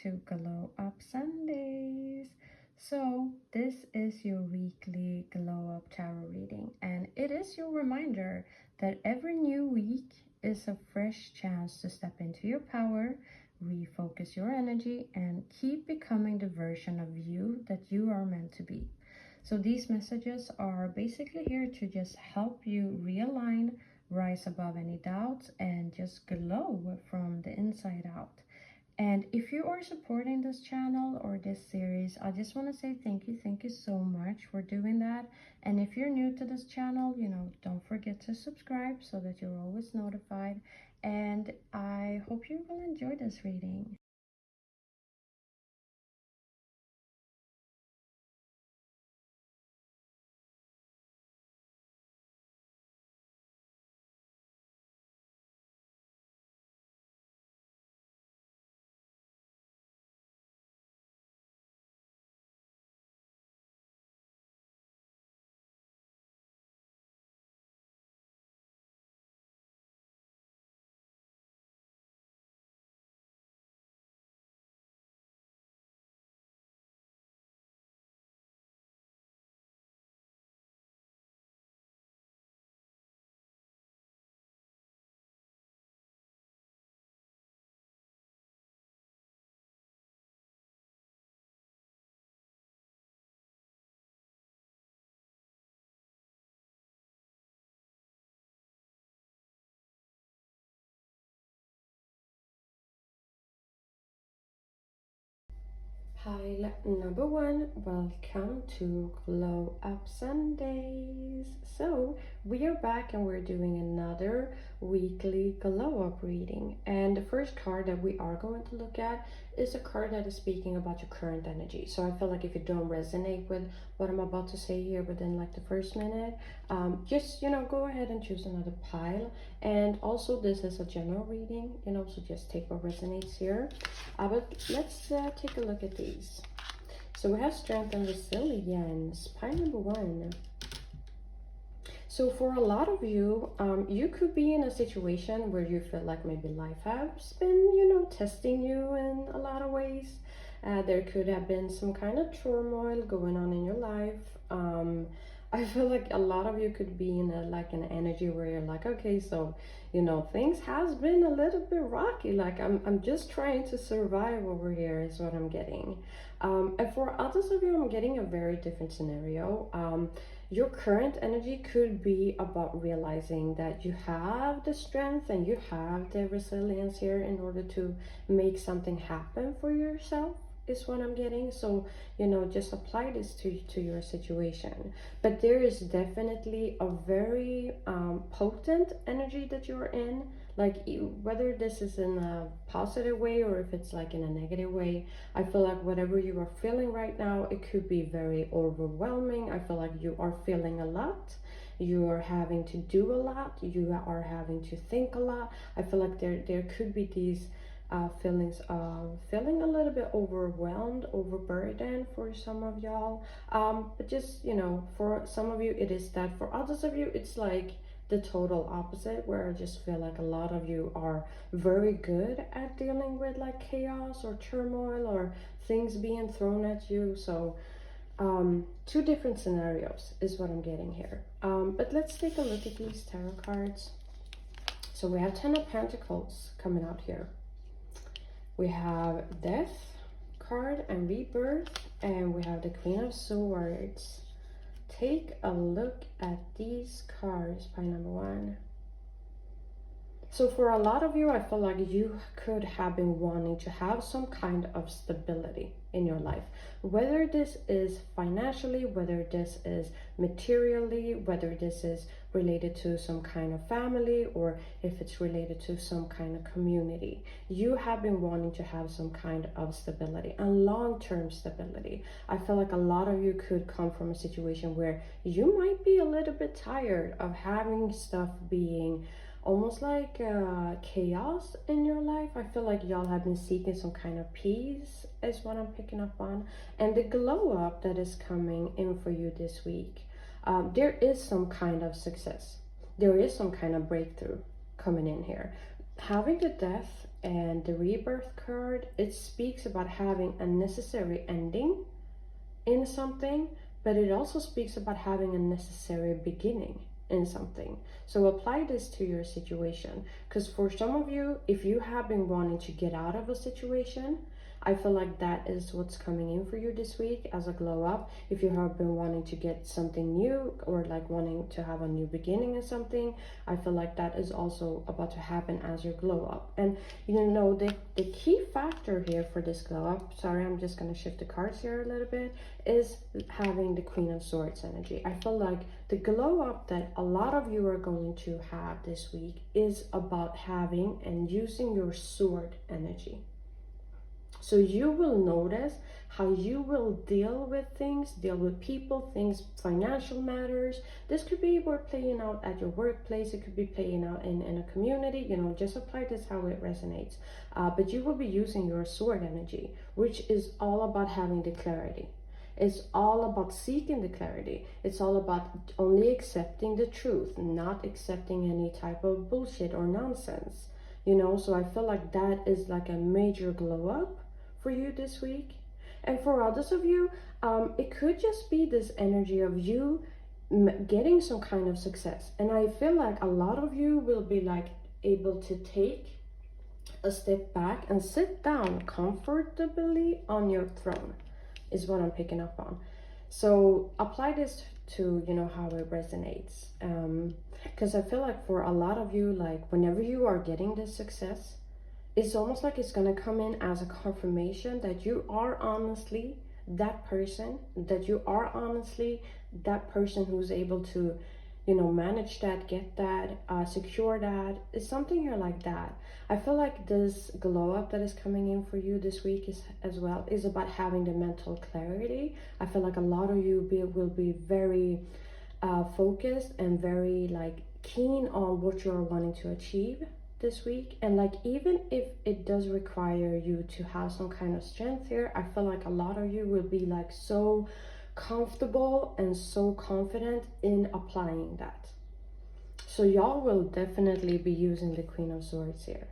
to Glow Up Sundays. So this is your weekly Glow Up Tarot reading, and it is your reminder that every new week is a fresh chance to step into your power, refocus your energy, and keep becoming the version of you that you are meant to be. So these messages are basically here to just help you realign, rise above any doubts, and just glow from the inside out. And if you are supporting this channel or this series, I just want to say thank you so much for doing that. And if you're new to this channel, don't forget to subscribe so that you're always notified. And I hope you will enjoy this reading. Pile number one, welcome to Glow Up Sundays. So we are back and we're doing another weekly glow up reading. And the first card that we are going to look at is a card that is speaking about your current energy. So I feel like if you don't resonate with what I'm about to say here within like the first minute, just go ahead and choose another pile. And also this is a general reading, so just take what resonates here. But let's take a look at these. So we have strength and resilience, pile number one. So for a lot of you, you could be in a situation where you feel like maybe life has been, testing you in a lot of ways. There could have been some kind of turmoil going on in your life. I feel like a lot of you could be in an energy where you're like, okay, so things has been a little bit rocky. Like I'm just trying to survive over here is what I'm getting. And for others of you, I'm getting a very different scenario. Your current energy could be about realizing that you have the strength and you have the resilience here in order to make something happen for yourself is what I'm getting. So just apply this to your situation. But there is definitely a very potent energy that you're in, like whether this is in a positive way or if it's like in a negative way. I feel like whatever you are feeling right now, it could be very overwhelming. I feel like you are feeling a lot, you are having to do a lot, you are having to think a lot. I feel like there could be these feelings of feeling a little bit overwhelmed, overburdened for some of y'all. But just for some of you it is that. For others of you it's like the total opposite, where I just feel like a lot of you are very good at dealing with like chaos or turmoil or things being thrown at you. So two different scenarios is what I'm getting here. But let's take a look at these tarot cards. So we have 10 of Pentacles coming out here. We have Death card and Rebirth, and we have the Queen of Swords. Take a look at these cards, pile number one. So for a lot of you, I feel like you could have been wanting to have some kind of stability in your life, whether this is financially, whether this is materially, whether this is related to some kind of family, or if it's related to some kind of community. You have been wanting to have some kind of stability and long-term stability. I feel like a lot of you could come from a situation where you might be a little bit tired of having stuff being almost like chaos in your life. I feel like y'all have been seeking some kind of peace is what I'm picking up on. And the glow up that is coming in for you this week, there is some kind of success. There is some kind of breakthrough coming in here. Having the Death and the rebirth card, it speaks about having a necessary ending in something, but it also speaks about having a necessary beginning in something. So apply this to your situation, because for some of you, if you have been wanting to get out of a situation, I feel like that is what's coming in for you this week as a glow up. If you have been wanting to get something new, or like wanting to have a new beginning in something, I feel like that is also about to happen as your glow up. And you know, the key factor here for this glow up, sorry, I'm just going to shift the cards here a little bit, is having the Queen of Swords energy. I feel like the glow up that a lot of you are going to have this week is about having and using your sword energy. So you will notice how you will deal with things, deal with people, things, financial matters. This could be playing out at your workplace. It could be playing out in a community. You know, just apply this how it resonates. But you will be using your sword energy, which is all about having the clarity. It's all about seeking the clarity. It's all about only accepting the truth, not accepting any type of bullshit or nonsense. You know, so I feel like that is like a major glow up for you this week. And for others of you, it could just be this energy of you getting some kind of success. And I feel like a lot of you will be like able to take a step back and sit down comfortably on your throne, is what I'm picking up on. So apply this to, you know, how it resonates. Because I feel like for a lot of you, like whenever you are getting this success, it's almost like it's going to come in as a confirmation that you are honestly that person, that you are honestly that person who's able to, you know, manage that, get that, secure that. It's something here like that. I feel like this glow up that is coming in for you this week is as well is about having the mental clarity. I feel like a lot of you will be very focused and very like keen on what you're wanting to achieve this week. And like, even if it does require you to have some kind of strength here, I feel like a lot of you will be like so comfortable and so confident in applying that. So y'all will definitely be using the Queen of Swords here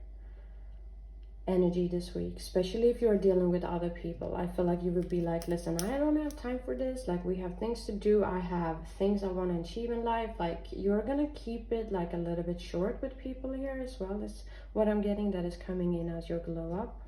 energy this week, especially if you're dealing with other people. I feel like you would be like, listen, I don't have time for this, like we have things to do, I have things I want to achieve in life. Like you're gonna keep it like a little bit short with people here as well, is what I'm getting that is coming in as your glow up.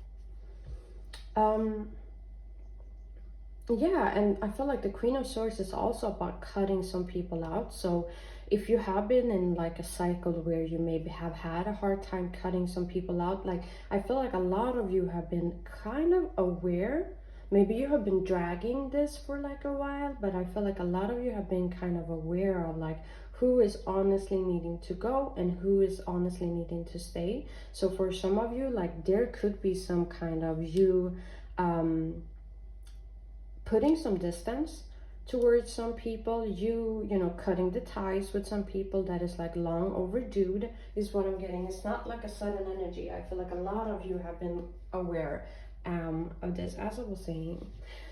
Yeah, and I feel like the Queen of Swords is also about cutting some people out. So if you have been in like a cycle where you maybe have had a hard time cutting some people out, like I feel like a lot of you have been kind of aware. Maybe you have been dragging this for like a while, but I feel like a lot of you have been kind of aware of like who is honestly needing to go and who is honestly needing to stay. So for some of you, like there could be some kind of you putting some distance towards some people, you know, cutting the ties with some people that is like long overdue, is what I'm getting. It's not like a sudden energy. I feel like a lot of you have been aware of this, as I was saying.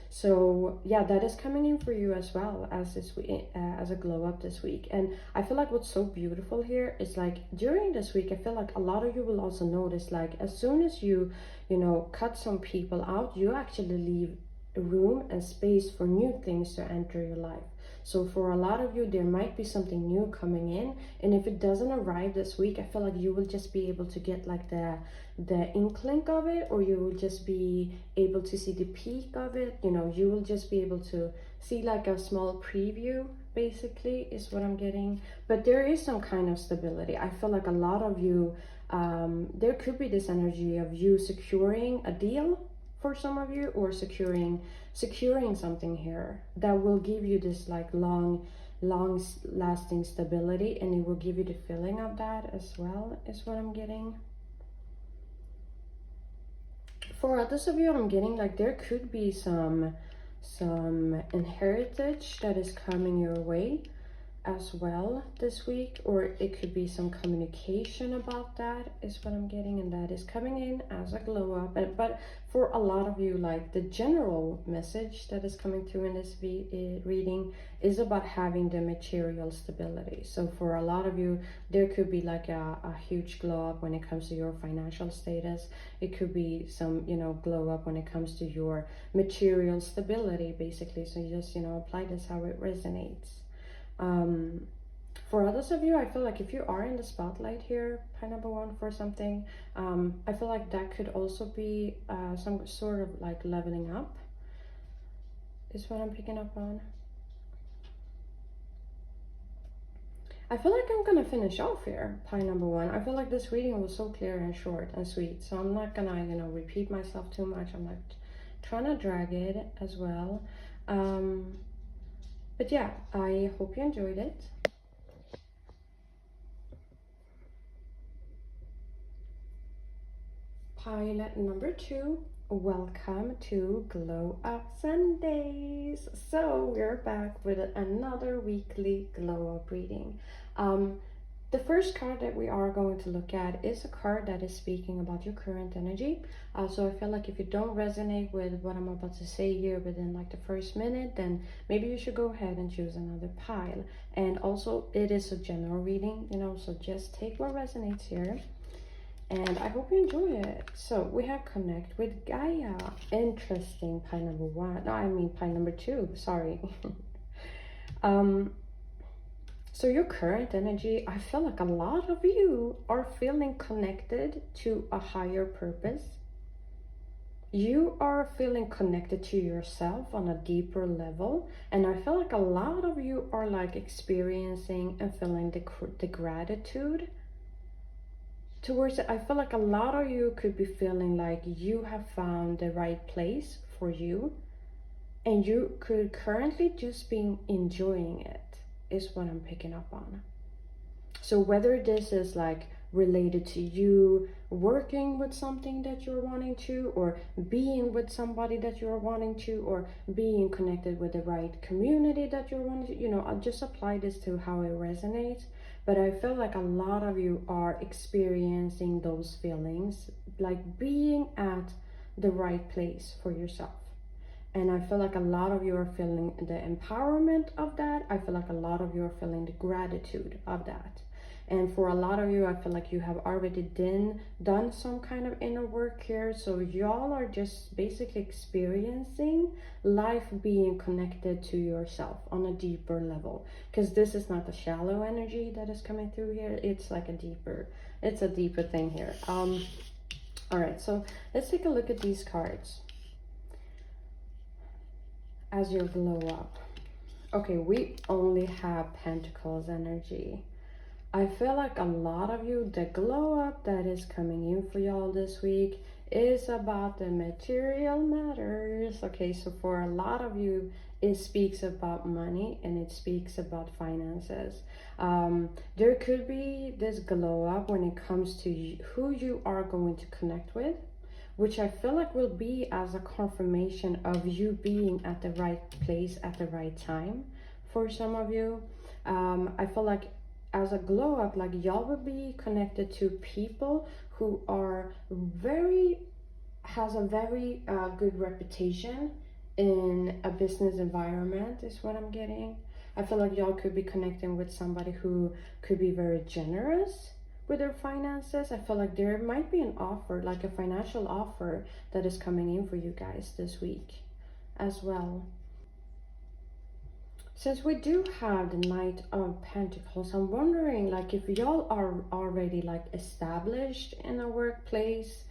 So yeah, that is coming in for you as well as this week, as a glow up this week. And I feel like what's so beautiful here is like during this week, I feel like a lot of you will also notice, like as soon as you know, cut some people out, you actually leave room and space for new things to enter your life. So for a lot of you, there might be something new coming in, and if it doesn't arrive this week, I feel like you will just be able to get like the inkling of it, or you will just be able to see the peak of it. You know, you will just be able to see like a small preview, basically, is what I'm getting. But there is some kind of stability. I feel like a lot of you, there could be this energy of you securing a deal for some of you, or securing something here that will give you this like long lasting stability, and it will give you the feeling of that as well, is what I'm getting. For others of you, I'm getting like there could be some inheritance that is coming your way. as well this week, or it could be some communication about that is what I'm getting, and that is coming in as a glow up. But for a lot of you, like the general message that is coming through in this reading is about having the material stability. So for a lot of you, there could be like a huge glow up when it comes to your financial status. It could be some, you know, glow up when it comes to your material stability, basically. So you just, you know, apply this how it resonates. For others of you, I feel like if you are in the spotlight here, pile number one, for something, I feel like that could also be some sort of like leveling up, is what I'm picking up on. I feel like I'm gonna finish off here, pile number one. I feel like this reading was so clear and short and sweet, so I'm not gonna, you know, repeat myself too much. I'm not trying to drag it as well. But yeah, I hope you enjoyed it. Pile number two, welcome to Glow Up Sundays. So we're back with another weekly glow up reading. The first card that we are going to look at is a card that is speaking about your current energy. So I feel like if you don't resonate with what I'm about to say here within like the first minute, then maybe you should go ahead and choose another pile. And also it is a general reading, you know, so just take what resonates here. And I hope you enjoy it. So we have connect with Gaia. Interesting, pile number one. No, I mean pile number two, sorry. So your current energy, I feel like a lot of you are feeling connected to a higher purpose. You are feeling connected to yourself on a deeper level. And I feel like a lot of you are like experiencing and feeling the gratitude towards it. I feel like a lot of you could be feeling like you have found the right place for you, and you could currently just be enjoying it, is what I'm picking up on. So whether this is like related to you working with something that you're wanting to, or being with somebody that you're wanting to, or being connected with the right community that you're wanting to, you know, I'll just apply this to how it resonates. But I feel like a lot of you are experiencing those feelings, like being at the right place for yourself. And I feel like a lot of you are feeling the empowerment of that. I feel like a lot of you are feeling the gratitude of that. And for a lot of you, I feel like you have already done some kind of inner work here. So y'all are just basically experiencing life being connected to yourself on a deeper level. Because this is not the shallow energy that is coming through here. It's like it's a deeper thing here. All right, so let's take a look at these cards as your glow up. Okay, we only have Pentacles energy. I feel like a lot of you, the glow up that is coming in for y'all this week is about the material matters. Okay, so for a lot of you, it speaks about money and it speaks about finances. There could be this glow up when it comes to who you are going to connect with, which I feel like will be as a confirmation of you being at the right place at the right time for some of you. I feel like as a glow up, like y'all will be connected to people who are has a very good reputation in a business environment, is what I'm getting. I feel like y'all could be connecting with somebody who could be very generous with their finances. I feel like there might be an offer, like a financial offer that is coming in for you guys this week as well. Since we do have the Knight of Pentacles, I'm wondering like if y'all are already like established in a workplace,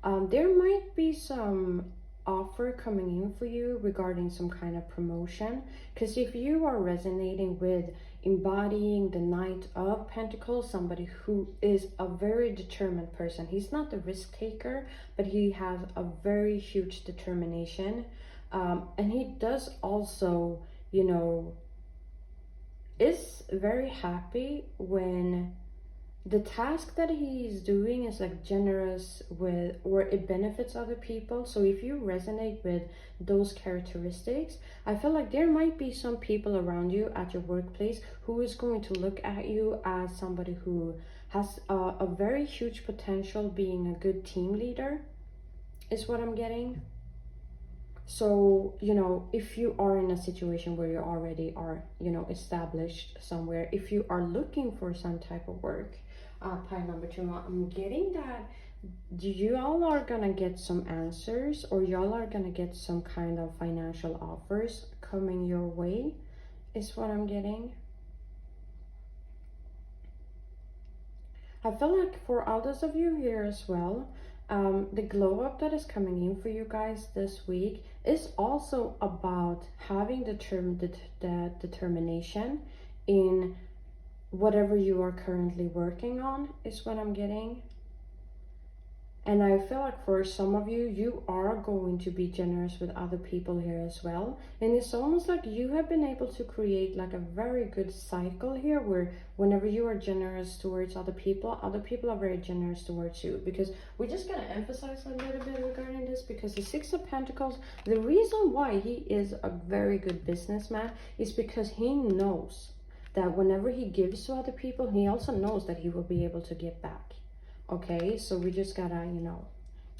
there might be some offer coming in for you regarding some kind of promotion. Because if you are resonating with embodying the Knight of Pentacles, somebody who is a very determined person, he's not the risk taker, but he has a very huge determination, and he does also, you know, is very happy when the task that he's doing is like generous with, or it benefits other people. So if you resonate with those characteristics, I feel like there might be some people around you at your workplace who is going to look at you as somebody who has a very huge potential being a good team leader, is what I'm getting. So, you know, if you are in a situation where you already are, you know, established somewhere, if you are looking for some type of work, pile number 2, I'm getting that you all are gonna get some answers, or y'all are gonna get some kind of financial offers coming your way, is what I'm getting. I feel like for others of you here as well, the glow up that is coming in for you guys this week is also about having the determination in whatever you are currently working on, is what I'm getting. And I feel like for some of you, you are going to be generous with other people here as well. And it's almost like you have been able to create like a very good cycle here, where whenever you are generous towards other people are very generous towards you. Because we're just going to emphasize a little bit regarding this, because the Six of Pentacles, the reason why he is a very good businessman is because he knows that whenever he gives to other people, he also knows that he will be able to give back. Okay, so we just gotta, you know,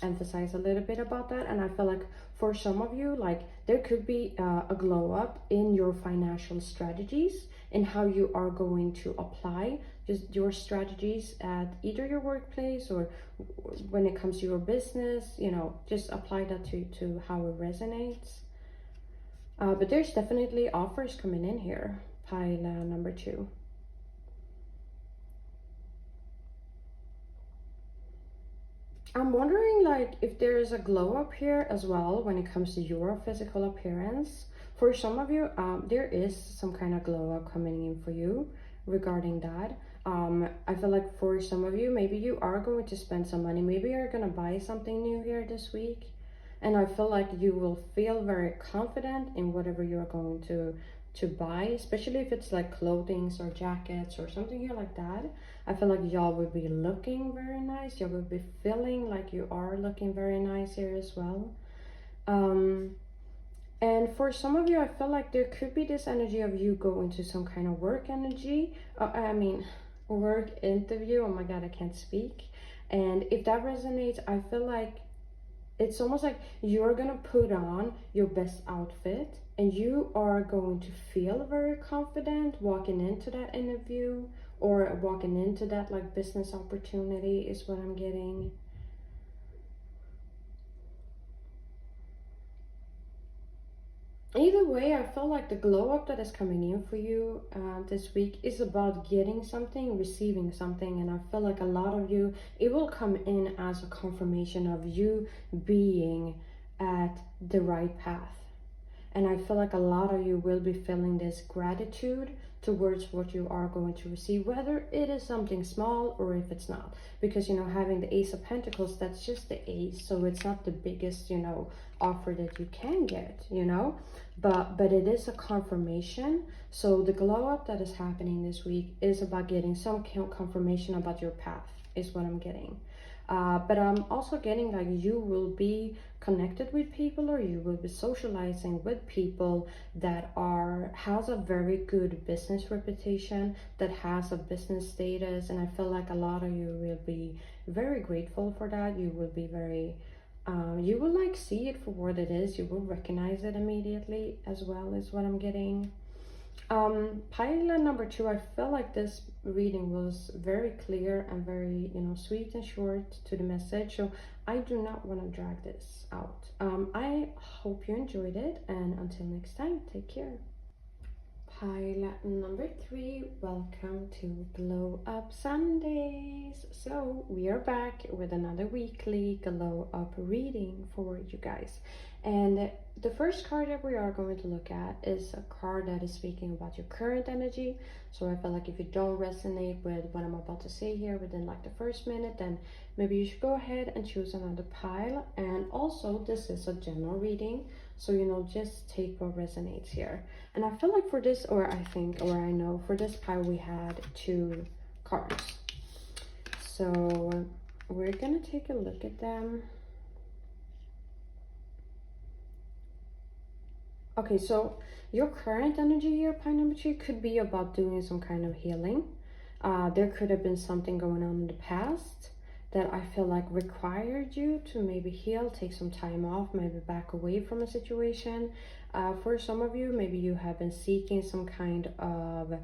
emphasize a little bit about that. And I feel like for some of you, like there could be a glow up in your financial strategies and how you are going to apply just your strategies at either your workplace or when it comes to your business. You know, just apply that to how it resonates. But there's definitely offers coming in here, pile number 2. I'm wondering like if there is a glow up here as well when it comes to your physical appearance. For some of you, there is some kind of glow up coming in for you regarding that. I feel like for some of you, maybe you are going to spend some money. Maybe you're going to buy something new here this week. And I feel like you will feel very confident in whatever you're going to buy, especially if it's like clothing or jackets or something here like that. I feel like y'all would be looking very nice. Y'all would be feeling like you are looking very nice here as well. And for some of you, I feel like there could be this energy of you going to some kind of work energy. Work interview. Oh my God, I can't speak. And if that resonates, I feel like it's almost like you're gonna put on your best outfit and you are going to feel very confident walking into that interview or walking into that like business opportunity, is what I'm getting. Either way, I feel like the glow up that is coming in for you this week is about getting something, receiving something. And I feel like a lot of you, it will come in as a confirmation of you being at the right path. And I feel like a lot of you will be feeling this gratitude towards what you are going to receive, whether it is something small or if it's not. Because, you know, having the Ace of Pentacles, that's just the ace. So it's not the biggest, you know, offer that you can get, you know. But it is a confirmation. So the glow up that is happening this week is about getting some confirmation about your path, is what I'm getting. But I'm also getting like you will be connected with people, or you will be socializing with people that has a very good business reputation, that has a business status. And I feel like a lot of you will be very grateful for that. You will be very you will like see it for what it is. You will recognize it immediately as well, is what I'm getting. Pile number 2, I feel like this reading was very clear and very, you know, sweet and short to the message. So I do not want to drag this out. I hope you enjoyed it, and until next time, take care. Pile number 3, welcome to Glow Up Sundays. So we are back with another weekly Glow Up reading for you guys. And the first card that we are going to look at is a card that is speaking about your current energy. So I feel like if you don't resonate with what I'm about to say here within like the first minute, then maybe you should go ahead and choose another pile. And also, this is a general reading, so, you know, just take what resonates here. And I feel like for this, I know for this pile we had 2 cards. So we're gonna take a look at them. Okay, so your current energy here, pile number 2, could be about doing some kind of healing. There could have been something going on in the past that I feel like required you to maybe heal, take some time off, maybe back away from a situation. For some of you, maybe you have been seeking some kind of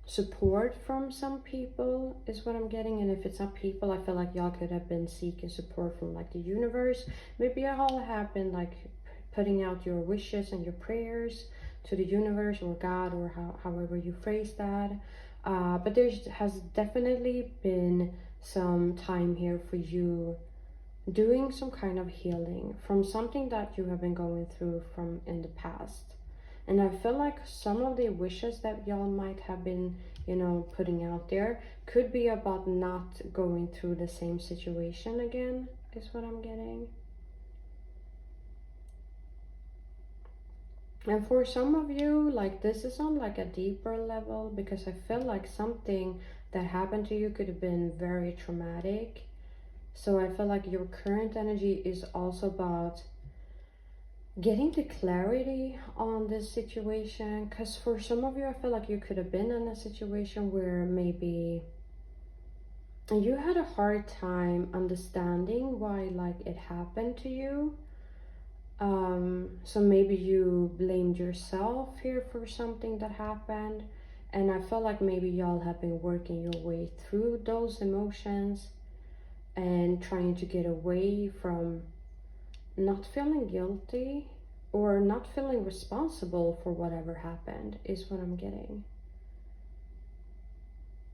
support from some people is what I'm getting. And if it's not people, I feel like y'all could have been seeking support from like the universe. Maybe y'all have been like putting out your wishes and your prayers to the universe or God, or however you phrase that. But there has definitely been some time here for you doing some kind of healing from something that you have been going through from in the past. And I feel like some of the wishes that y'all might have been, you know, putting out there could be about not going through the same situation again, is what I'm getting. And for some of you, like, this is on like a deeper level, because I feel like something that happened to you could have been very traumatic. So I feel like your current energy is also about getting the clarity on this situation, because for some of you, I feel like you could have been in a situation where maybe you had a hard time understanding why like it happened to you. So maybe you blamed yourself here for something that happened, and I felt like maybe y'all have been working your way through those emotions and trying to get away from not feeling guilty or not feeling responsible for whatever happened, is what I'm getting.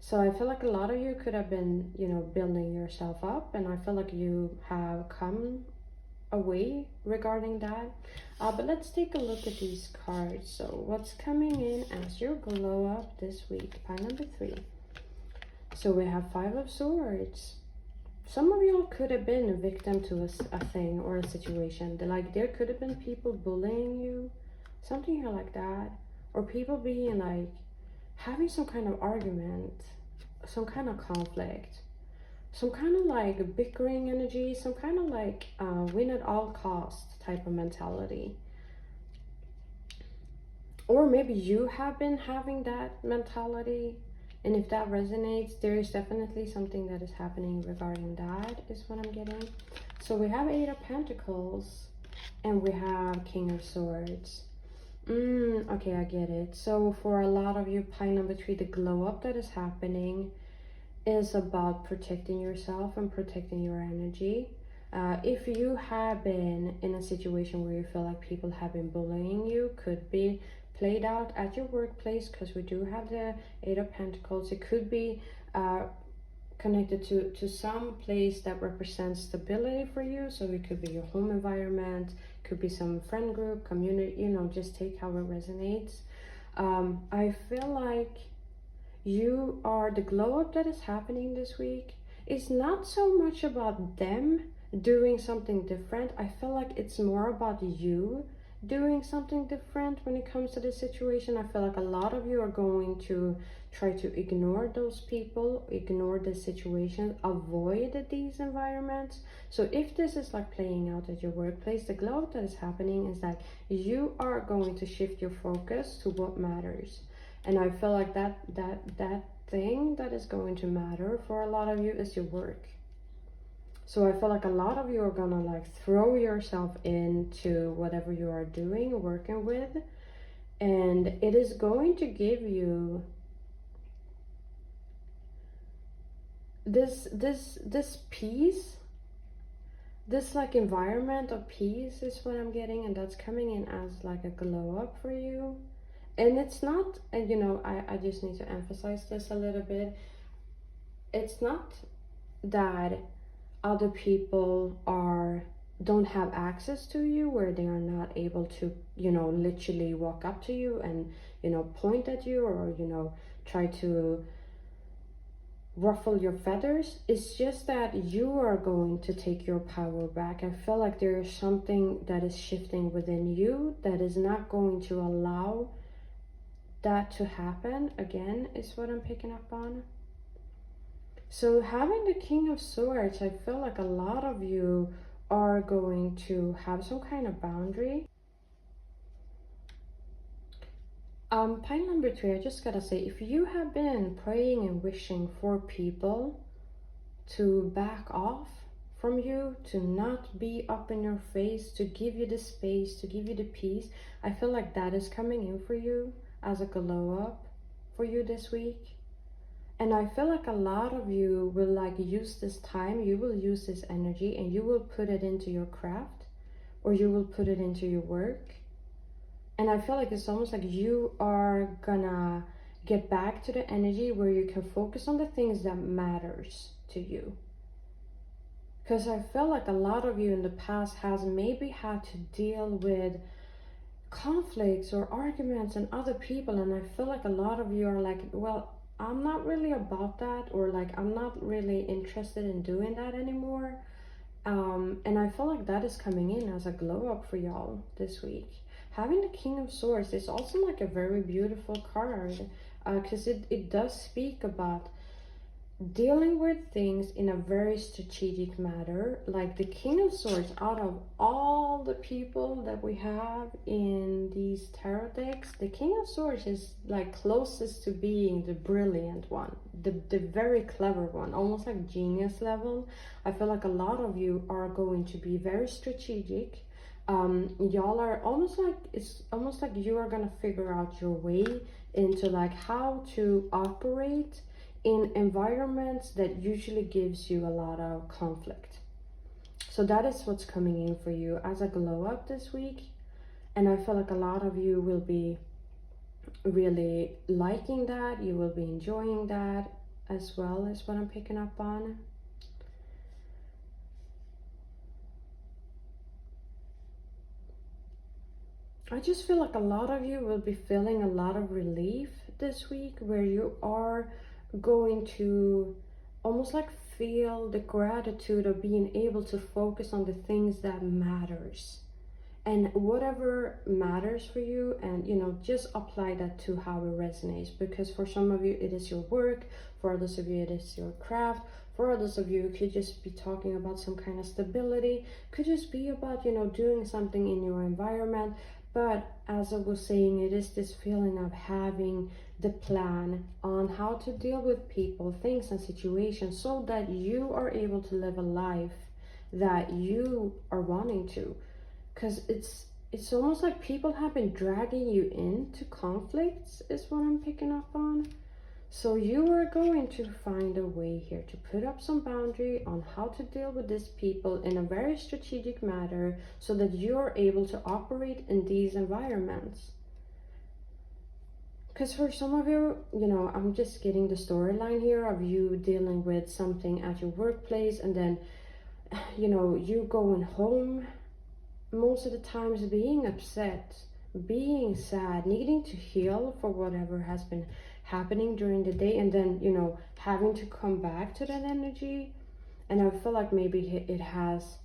So I feel like a lot of you could have been, you know, building yourself up, and I feel like you have come away regarding that. But let's take a look at these cards. So what's coming in as your glow up this week? Pile number 3. So we have 5 of Swords. Some of y'all could have been a victim to a thing or a situation. Like, there could have been people bullying you, something here like that, or people being like having some kind of argument, some kind of conflict, some kind of like bickering energy, some kind of like win at all cost type of mentality. Or maybe you have been having that mentality, and if that resonates, there is definitely something that is happening regarding that, is what I'm getting. So we have 8 of Pentacles and we have King of Swords. Okay, I get it. So for a lot of you, pile number 3, the glow up that is happening is about protecting yourself and protecting your energy. If you have been in a situation where you feel like people have been bullying you, could be played out at your workplace, because we do have the 8 of Pentacles. It could be connected to some place that represents stability for you. So it could be your home environment, could be some friend group, community, you know, just take how it resonates. I feel like you are, the glow up that is happening this week is not so much about them doing something different. I feel like it's more about you doing something different when it comes to this situation. I feel like a lot of you are going to try to ignore those people, ignore the situation, avoid these environments. So if this is like playing out at your workplace, the glow up that is happening is that you are going to shift your focus to what matters. And I feel like that thing that is going to matter for a lot of you is your work. So I feel like a lot of you are gonna like throw yourself into whatever you are doing, working with, and it is going to give you this peace, this like environment of peace is what I'm getting, and that's coming in as like a glow up for you. And it's not, and you know, I just need to emphasize this a little bit. It's not that other people don't have access to you, where they are not able to, you know, literally walk up to you and, you know, point at you, or, you know, try to ruffle your feathers. It's just that you are going to take your power back. I feel like there is something that is shifting within you that is not going to allow that to happen again, is what I'm picking up on. So having the King of Swords, I feel like a lot of you are going to have some kind of boundary. Pile number 3, I just gotta say, if you have been praying and wishing for people to back off from you, to not be up in your face, to give you the space, to give you the peace, I feel like that is coming in for you as a glow up for you this week. And I feel like a lot of you will like use this time, you will use this energy and you will put it into your craft, or you will put it into your work. And I feel like it's almost like you are gonna get back to the energy where you can focus on the things that matters to you. Because I feel like a lot of you in the past has maybe had to deal with conflicts or arguments and other people, and I feel like a lot of you are like, well, I'm not really about that, or like I'm not really interested in doing that anymore. And I feel like that is coming in as a glow up for y'all this week. Having the King of Swords is also like a very beautiful card, because it does speak about dealing with things in a very strategic manner. Like the King of Swords, out of all the people that we have in these tarot decks, the King of Swords is like closest to being the brilliant one, the very clever one, almost like genius level. I feel like a lot of you are going to be very strategic. Y'all are almost like, it's almost like you are gonna figure out your way into like how to operate in environments that usually gives you a lot of conflict. So that is what's coming in for you as a glow up this week. And I feel like a lot of you will be really liking that. You will be enjoying that as well, as what I'm picking up on. I just feel like a lot of you will be feeling a lot of relief this week, where you are going to almost like feel the gratitude of being able to focus on the things that matters, and whatever matters for you, and you know, just apply that to how it resonates. Because for some of you it is your work, for others of you it is your craft, for others of you it could just be talking about some kind of stability, could just be about, you know, doing something in your environment. But as I was saying, it is this feeling of having the plan on how to deal with people, things, and situations, so that you are able to live a life that you are wanting to. Because it's almost like people have been dragging you into conflicts, is what I'm picking up on. So you are going to find a way here to put up some boundary on how to deal with these people in a very strategic manner, so that you're able to operate in these environments. Because for some of you, you know, I'm just getting the storyline here of you dealing with something at your workplace, and then, you know, you going home most of the times being upset, being sad, needing to heal for whatever has been happening during the day, and then, you know, having to come back to that energy. And I feel like maybe it has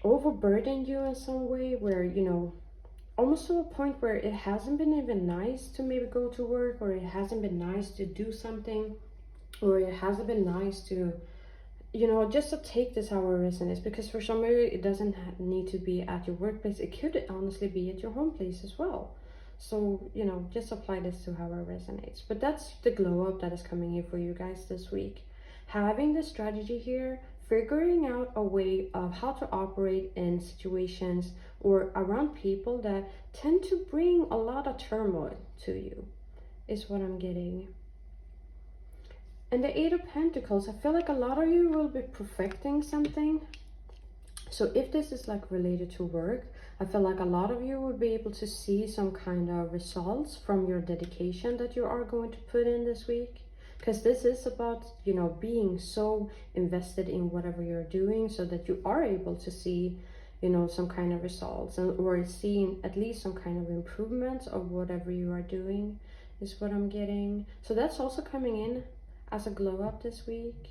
overburdened you in some way, where, you know, almost to a point where it hasn't been even nice to maybe go to work, or it hasn't been nice to do something, or it hasn't been nice to, you know, just to take this how it resonates. Because for some of you it doesn't need to be at your workplace, it could honestly be at your home place as well. So, you know, just apply this to how it resonates. But that's the glow up that is coming in for you guys this week. Having the strategy here, figuring out a way of how to operate in situations or around people that tend to bring a lot of turmoil to you, is what I'm getting. And the Eight of Pentacles, I feel like a lot of you will be perfecting something. So if this is like related to work, I feel like a lot of you will be able to see some kind of results from your dedication that you are going to put in this week. Because this is about, you know, being so invested in whatever you're doing, so that you are able to see, you know, some kind of results, and or seeing at least some kind of improvements of whatever you are doing, is what I'm getting. So that's also coming in as a glow up this week.